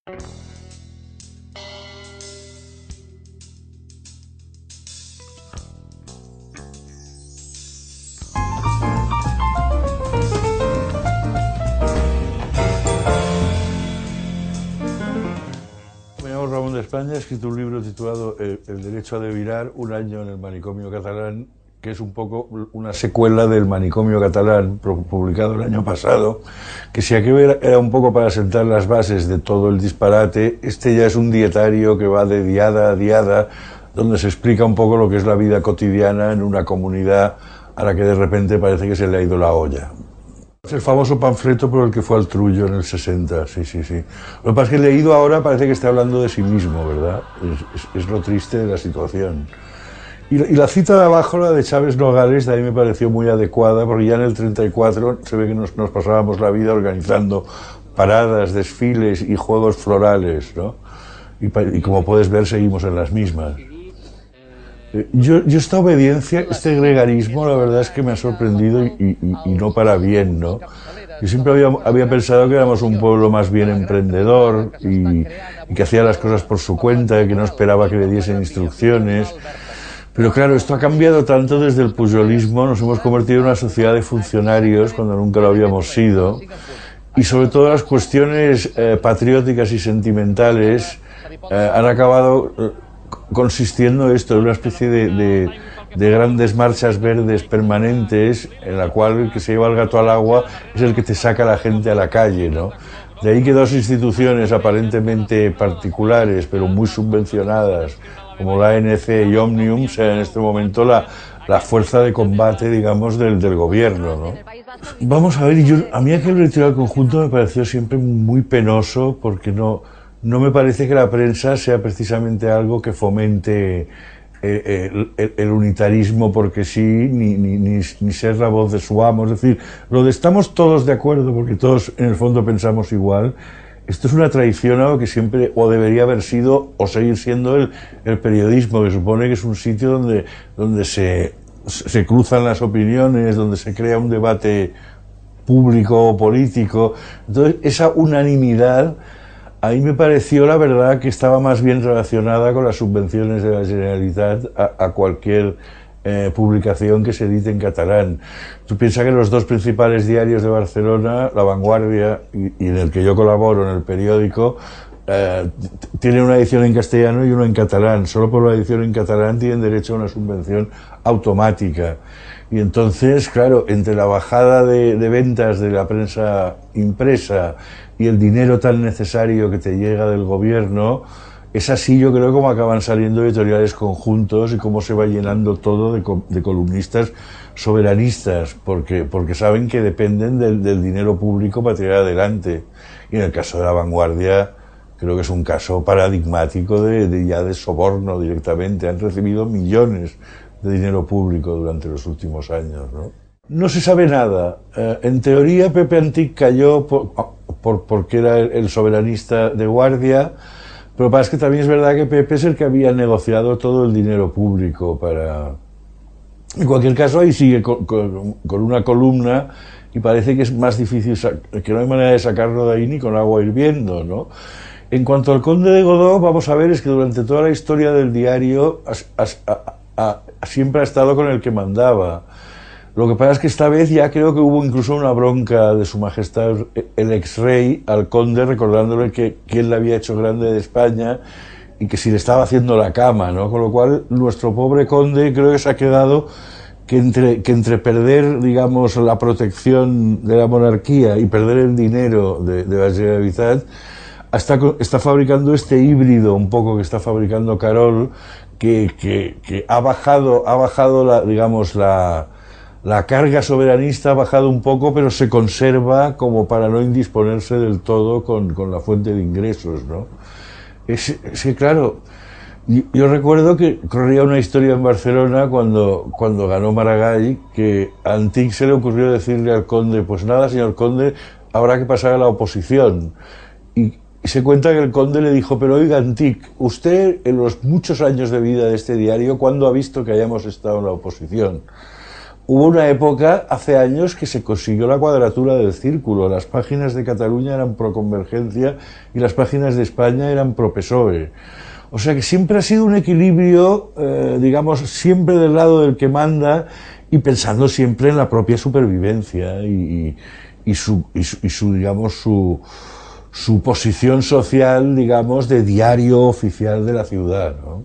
Me llamo Ramón de España, he escrito un libro titulado El derecho a devirar, un año en el manicomio catalán, que es un poco una secuela del manicomio catalán, publicado el año pasado, que si aquello era un poco para sentar las bases de todo el disparate, este ya es un dietario que va de diada a diada, donde se explica un poco lo que es la vida cotidiana en una comunidad a la que de repente parece que se le ha ido la olla. Es el famoso panfleto por el que fue al Trullo en el 60, sí. Lo que pasa es que leído ahora parece que está hablando de sí mismo, ¿verdad? Es lo triste de la situación. Y la cita de abajo, la de Chávez Nogales, de ahí me pareció muy adecuada, porque ya en el 34 se ve que nos pasábamos la vida organizando paradas, desfiles y juegos florales, ¿no? Y como puedes ver, seguimos en las mismas. Yo esta obediencia, este gregarismo, la verdad es que me ha sorprendido y no para bien, ¿no? Yo siempre había pensado que éramos un pueblo más bien emprendedor y que hacía las cosas por su cuenta y que no esperaba que le diesen instrucciones. Pero claro, esto ha cambiado tanto desde el pujolismo, nos hemos convertido en una sociedad de funcionarios cuando nunca lo habíamos sido, y sobre todo las cuestiones patrióticas y sentimentales han acabado consistiendo esto en una especie de grandes marchas verdes permanentes en la cual el que se lleva el gato al agua es el que te saca a la gente a la calle, ¿no? De ahí que dos instituciones aparentemente particulares pero muy subvencionadas como la ANC y Òmnium sea en este momento la fuerza de combate, digamos, del gobierno, ¿no? Vamos a ver, a mí aquel retiro al conjunto me pareció siempre muy penoso porque no me parece que la prensa sea precisamente algo que fomente el unitarismo porque sí, ni ser la voz de su amo. Es decir, lo de estamos todos de acuerdo porque todos en el fondo pensamos igual, esto es una traición a lo que siempre o debería haber sido o seguir siendo el periodismo, que supone que es un sitio donde se cruzan las opiniones, donde se crea un debate público o político. Entonces, esa unanimidad a mí me pareció, la verdad, que estaba más bien relacionada con las subvenciones de la Generalitat a cualquier publicación que se edite en catalán. Tú piensas que los dos principales diarios de Barcelona, La Vanguardia y en el que yo colaboro, en El Periódico, tienen una edición en castellano y uno en catalán. Solo por la edición en catalán tienen derecho a una subvención automática. Y entonces, claro, entre la bajada de ventas de la prensa impresa y el dinero tan necesario que te llega del gobierno, es así, yo creo, como acaban saliendo editoriales conjuntos y cómo se va llenando todo de columnistas soberanistas, porque saben que dependen del dinero público para tirar adelante. Y en el caso de La Vanguardia, creo que es un caso paradigmático de soborno directamente. Han recibido millones de dinero público durante los últimos años, ¿no? No se sabe nada. En teoría, Pepe Antich cayó porque era el soberanista de Guardia, pero pasa que también es verdad que Pepe es el que había negociado todo el dinero público para... En cualquier caso, ahí sigue con una columna y parece que es más difícil, que no hay manera de sacarlo de ahí ni con agua hirviendo, ¿no? En cuanto al conde de Godó, vamos a ver, es que durante toda la historia del diario siempre ha estado con el que mandaba. Lo que pasa es que esta vez ya creo que hubo incluso una bronca de su majestad el ex-rey al conde recordándole que él le había hecho grande de España y que si le estaba haciendo la cama, ¿no? Con lo cual nuestro pobre conde creo que se ha quedado que entre perder, digamos, la protección de la monarquía y perder el dinero de la Generalitat, está fabricando este híbrido un poco que está fabricando Carol, que ha bajado la carga soberanista, ha bajado un poco, pero se conserva como para no indisponerse del todo con la fuente de ingresos, ¿no? Es que claro, yo recuerdo que corría una historia en Barcelona cuando ganó Maragall, que a Antich se le ocurrió decirle al conde, pues nada, señor conde, habrá que pasar a la oposición. Y se cuenta que el conde le dijo, pero oiga, Antich, usted en los muchos años de vida de este diario, ¿cuándo ha visto que hayamos estado en la oposición? hubo una época, hace años, que se consiguió la cuadratura del círculo. Las páginas de Cataluña eran pro convergencia y las páginas de España eran pro PSOE. O sea que siempre ha sido un equilibrio, digamos, siempre del lado del que manda y pensando siempre en la propia supervivencia y su, digamos, su posición social, digamos, de diario oficial de la ciudad, ¿no?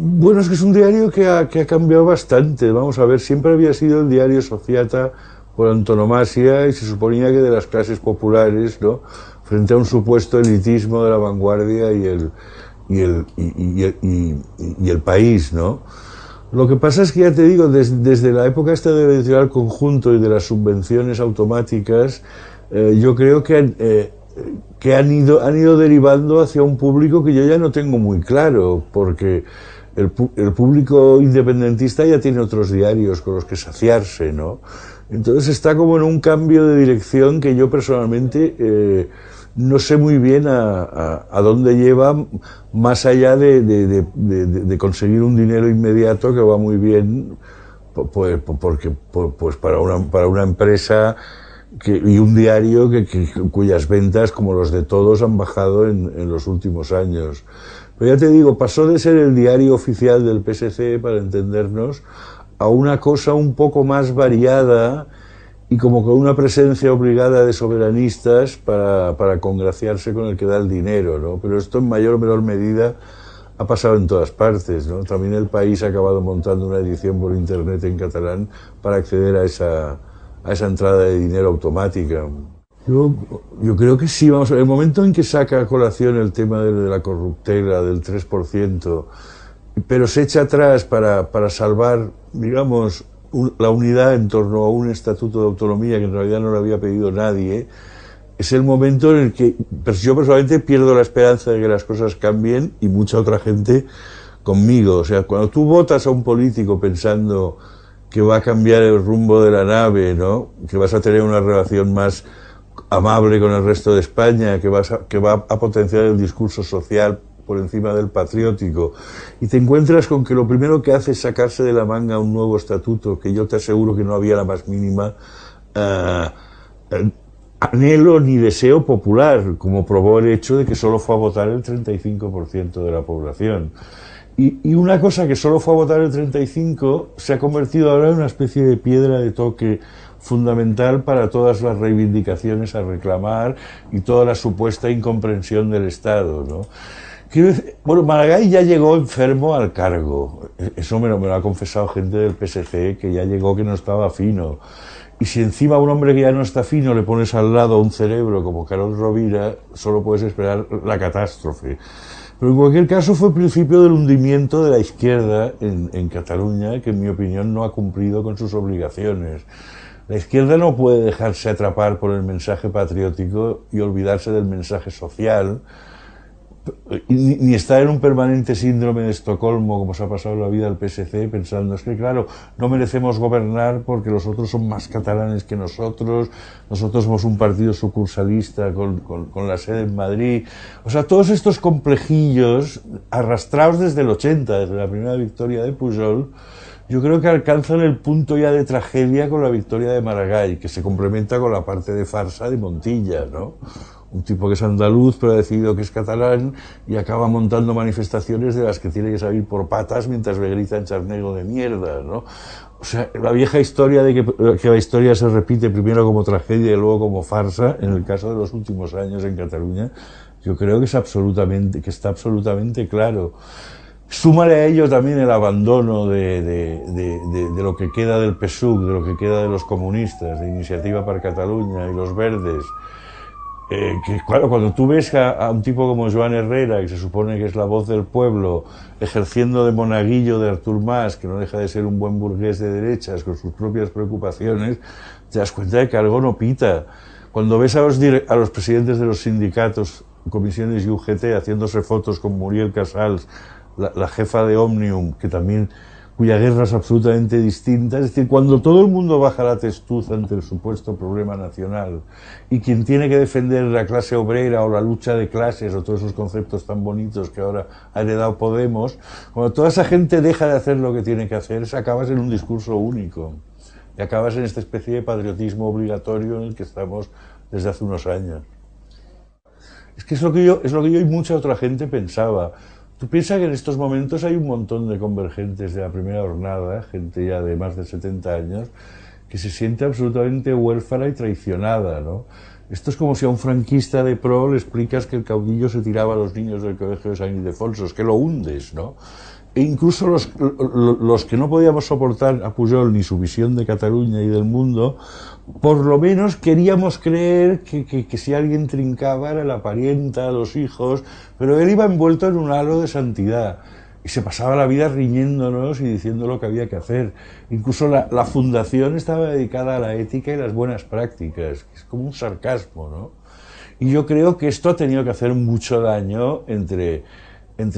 Bueno, es que es un diario que ha cambiado bastante. Vamos a ver, siempre había sido el diario sociata por antonomasia y se suponía que de las clases populares, ¿no? Frente a un supuesto elitismo de la vanguardia y el país, ¿no? Lo que pasa es que, ya te digo, desde la época esta del editorial conjunto y de las subvenciones automáticas, yo creo que han ido derivando hacia un público que yo ya no tengo muy claro, porque el público independentista ya tiene otros diarios con los que saciarse, ¿no? Entonces está como en un cambio de dirección que yo personalmente no sé muy bien a dónde lleva, más allá de conseguir un dinero inmediato que va muy bien, pues para una empresa y un diario cuyas ventas, como los de todos, han bajado en los últimos años. Pero ya te digo, pasó de ser el diario oficial del PSC, para entendernos, a una cosa un poco más variada y como con una presencia obligada de soberanistas para congraciarse con el que da el dinero, ¿no? Pero esto en mayor o menor medida ha pasado en todas partes, ¿no? También El País ha acabado montando una edición por internet en catalán para acceder a esa entrada de dinero automática. Yo creo que sí, vamos a ver, el momento en que saca a colación el tema de la corruptela del 3%, pero se echa atrás para salvar, digamos, la unidad en torno a un estatuto de autonomía que en realidad no lo había pedido nadie, es el momento en el que yo personalmente pierdo la esperanza de que las cosas cambien y mucha otra gente conmigo. O sea, cuando tú votas a un político pensando que va a cambiar el rumbo de la nave, ¿no? Que vas a tener una relación más amable con el resto de España, que va a potenciar el discurso social por encima del patriótico, y te encuentras con que lo primero que hace es sacarse de la manga un nuevo estatuto, que yo te aseguro que no había la más mínima anhelo ni deseo popular, como probó el hecho de que solo fue a votar el 35% de la población. Y una cosa que solo fue a votar el 35% se ha convertido ahora en una especie de piedra de toque fundamental para todas las reivindicaciones a reclamar y toda la supuesta incomprensión del Estado, ¿no? Bueno, Maragall ya llegó enfermo al cargo. Eso me lo ha confesado gente del PSG, que ya llegó que no estaba fino. Y si encima a un hombre que ya no está fino le pones al lado un cerebro como Carod Rovira, solo puedes esperar la catástrofe. Pero en cualquier caso fue el principio del hundimiento de la izquierda en Cataluña, que en mi opinión no ha cumplido con sus obligaciones. La izquierda no puede dejarse atrapar por el mensaje patriótico y olvidarse del mensaje social, ni estar en un permanente síndrome de Estocolmo, como se ha pasado la vida al PSC, pensando, es que claro, no merecemos gobernar porque los otros son más catalanes que nosotros somos un partido sucursalista con la sede en Madrid. O sea, todos estos complejillos, arrastrados desde el 80, desde la primera victoria de Pujol, yo creo que alcanzan el punto ya de tragedia con la victoria de Maragall, que se complementa con la parte de farsa de Montilla, ¿no? Un tipo que es andaluz pero ha decidido que es catalán y acaba montando manifestaciones de las que tiene que salir por patas mientras le gritan charnego de mierda, ¿no? O sea, la vieja historia de que la historia se repite primero como tragedia y luego como farsa, en el caso de los últimos años en Cataluña, yo creo que está absolutamente claro. Súmale a ello también el abandono de lo que queda del PSUC, de lo que queda de los comunistas, de Iniciativa per Catalunya y los Verdes, que claro, cuando tú ves a un tipo como Joan Herrera, que se supone que es la voz del pueblo, ejerciendo de monaguillo de Artur Mas, que no deja de ser un buen burgués de derechas con sus propias preocupaciones, te das cuenta de que algo no pita. Cuando ves a los presidentes de los sindicatos, comisiones y UGT haciéndose fotos con Muriel Casals, la jefa de Òmnium, cuya guerra es absolutamente distinta, es decir, cuando todo el mundo baja la testuz ante el supuesto problema nacional y quien tiene que defender la clase obrera o la lucha de clases o todos esos conceptos tan bonitos que ahora ha heredado Podemos, cuando toda esa gente deja de hacer lo que tiene que hacer, se acabas en un discurso único. y acabas en esta especie de patriotismo obligatorio en el que estamos desde hace unos años. Es que es lo que yo y mucha otra gente pensaba. Tú piensas que en estos momentos hay un montón de convergentes de la primera jornada, gente ya de más de 70 años, que se siente absolutamente huérfana y traicionada, ¿no? Esto es como si a un franquista de pro le explicas que el caudillo se tiraba a los niños del colegio de San Ildefonso, es que lo hundes, ¿no? E incluso los que no podíamos soportar a Pujol ni su visión de Cataluña y del mundo, por lo menos queríamos creer que si alguien trincaba era la parienta, los hijos, pero él iba envuelto en un halo de santidad y se pasaba la vida riñéndonos y diciendo lo que había que hacer. Incluso la fundación estaba dedicada a la ética y las buenas prácticas, es como un sarcasmo, ¿no? Y yo creo que esto ha tenido que hacer mucho daño entre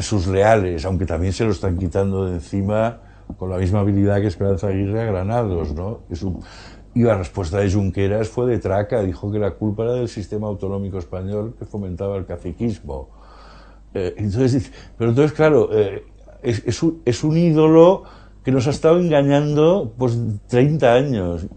sus leales, aunque también se lo están quitando de encima con la misma habilidad que Esperanza Aguirre a Granados, ¿no? Y la respuesta de Junqueras fue de traca, dijo que la culpa era del sistema autonómico español que fomentaba el caciquismo. Pero entonces, claro, es un ídolo que nos ha estado engañando pues 30 años.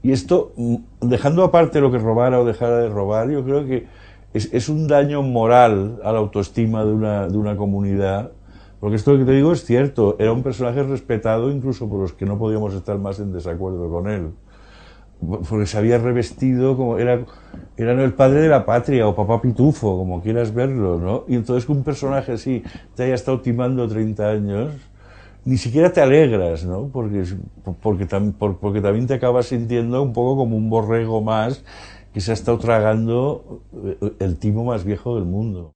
Y esto, dejando aparte lo que robara o dejara de robar, yo creo que es un daño moral a la autoestima de una comunidad, porque esto que te digo es cierto, era un personaje respetado incluso por los que no podíamos estar más en desacuerdo con él, porque se había revestido como era el padre de la patria o papá pitufo, como quieras verlo, ¿no? Y entonces que un personaje así te haya estado timando 30 años, ni siquiera te alegras, ¿no? Porque también te acabas sintiendo un poco como un borrego más que se ha estado tragando el timo más viejo del mundo.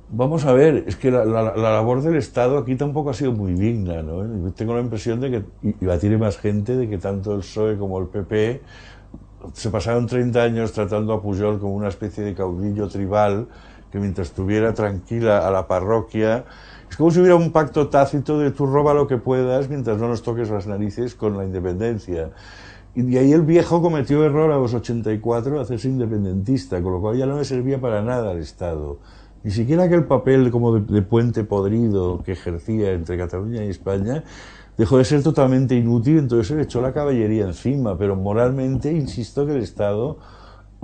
Vamos a ver, es que la labor del Estado aquí tampoco ha sido muy digna, ¿no? Yo tengo la impresión de que, y la tiene más gente, de que tanto el PSOE como el PP se pasaron 30 años tratando a Pujol como una especie de caudillo tribal que mientras estuviera tranquila a la parroquia, es como si hubiera un pacto tácito de tú roba lo que puedas mientras no nos toques las narices con la independencia. Y de ahí el viejo cometió error a los 84 de hacerse independentista, con lo cual ya no le servía para nada al Estado. Ni siquiera aquel papel como de puente podrido que ejercía entre Cataluña y España dejó de ser totalmente inútil, entonces se le echó la caballería encima, pero moralmente insisto que el Estado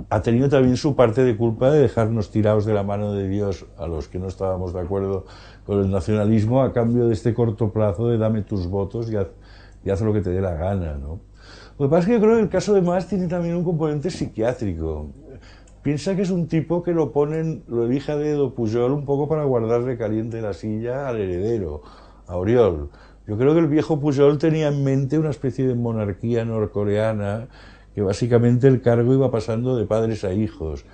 ha tenido también su parte de culpa de dejarnos tirados de la mano de Dios a los que no estábamos de acuerdo con el nacionalismo a cambio de este corto plazo de dame tus votos y haz lo que te dé la gana, ¿no? Lo que pasa es que yo creo que el caso de Mas tiene también un componente psiquiátrico. Piensa que es un tipo que lo elige a dedo Pujol un poco para guardarle caliente la silla al heredero, a Oriol. Yo creo que el viejo Pujol tenía en mente una especie de monarquía norcoreana que básicamente el cargo iba pasando de padres a hijos.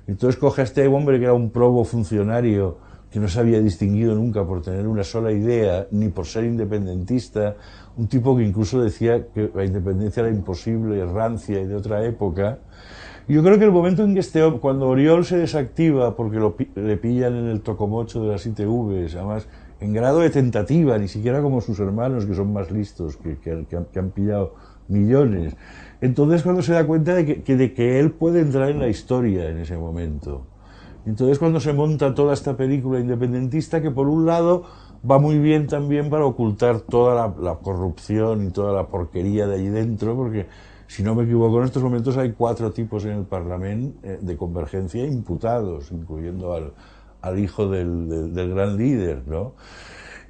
Entonces coge a este hombre que era un probo funcionario que no se había distinguido nunca por tener una sola idea, ni por ser independentista, un tipo que incluso decía que la independencia era imposible, rancia y de otra época. Y yo creo que el momento en que cuando Oriol se desactiva porque le pillan en el tocomocho de las ITVs, además en grado de tentativa, ni siquiera como sus hermanos que son más listos, que han pillado millones. Entonces cuando se da cuenta de que él puede entrar en la historia en ese momento. Entonces cuando se monta toda esta película independentista que por un lado va muy bien también para ocultar toda la corrupción y toda la porquería de allí dentro, porque si no me equivoco en estos momentos hay 4 tipos en el Parlamento de Convergencia imputados, incluyendo al hijo del gran líder, ¿no?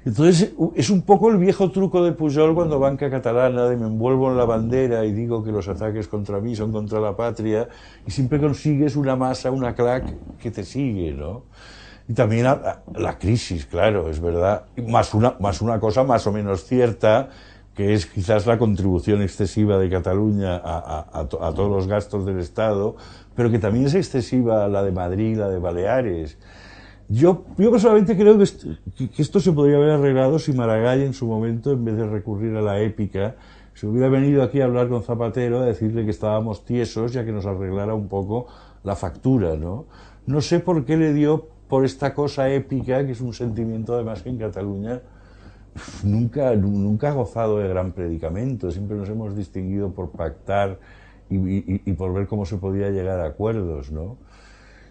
Entonces es un poco el viejo truco de Pujol cuando banca catalana de me envuelvo en la bandera y digo que los ataques contra mí son contra la patria y siempre consigues una masa, una clac que te sigue, ¿no? Y también la crisis, claro, es verdad, más una cosa más o menos cierta, que es quizás la contribución excesiva de Cataluña a todos los gastos del Estado, pero que también es excesiva la de Madrid, la de Baleares. Yo personalmente creo que esto se podría haber arreglado si Maragall en su momento, en vez de recurrir a la épica, se hubiera venido aquí a hablar con Zapatero, a decirle que estábamos tiesos y a que nos arreglara un poco la factura, ¿no? No sé por qué le dio por esta cosa épica, que es un sentimiento además que en Cataluña nunca ha gozado de gran predicamento, siempre nos hemos distinguido por pactar y por ver cómo se podía llegar a acuerdos, ¿no?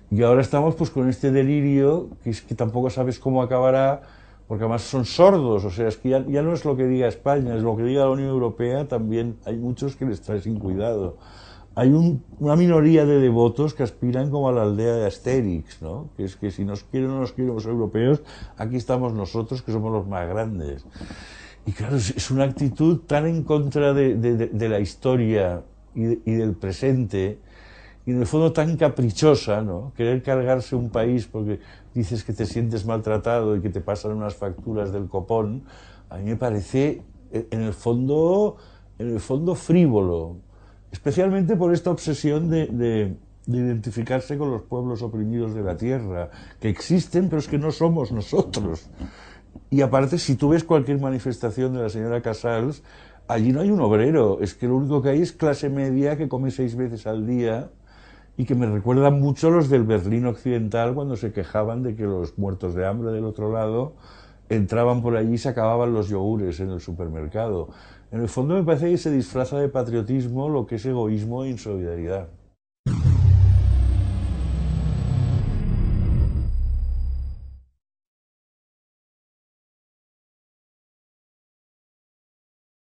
Y ahora estamos pues con este delirio que es que tampoco sabes cómo acabará, porque además son sordos, o sea, es que ya no es lo que diga España, es lo que diga la Unión Europea, también hay muchos que les trae sin cuidado. Hay una minoría de devotos que aspiran como a la aldea de Asterix, ¿no? Que es que si nos quieren o no nos quieren los europeos, aquí estamos nosotros que somos los más grandes. Y claro, es una actitud tan en contra de la historia y del presente, y en el fondo tan caprichosa, ¿no? Querer cargarse un país porque dices que te sientes maltratado y que te pasan unas facturas del copón, a mí me parece en el fondo frívolo, especialmente por esta obsesión de identificarse con los pueblos oprimidos de la tierra, que existen, pero es que no somos nosotros. Y aparte, si tú ves cualquier manifestación de la señora Casals, allí no hay un obrero, es que lo único que hay es clase media que come 6 veces al día y que me recuerdan mucho a los del Berlín Occidental cuando se quejaban de que los muertos de hambre del otro lado entraban por allí y se acababan los yogures en el supermercado. En el fondo me parece que se disfraza de patriotismo lo que es egoísmo e insolidaridad.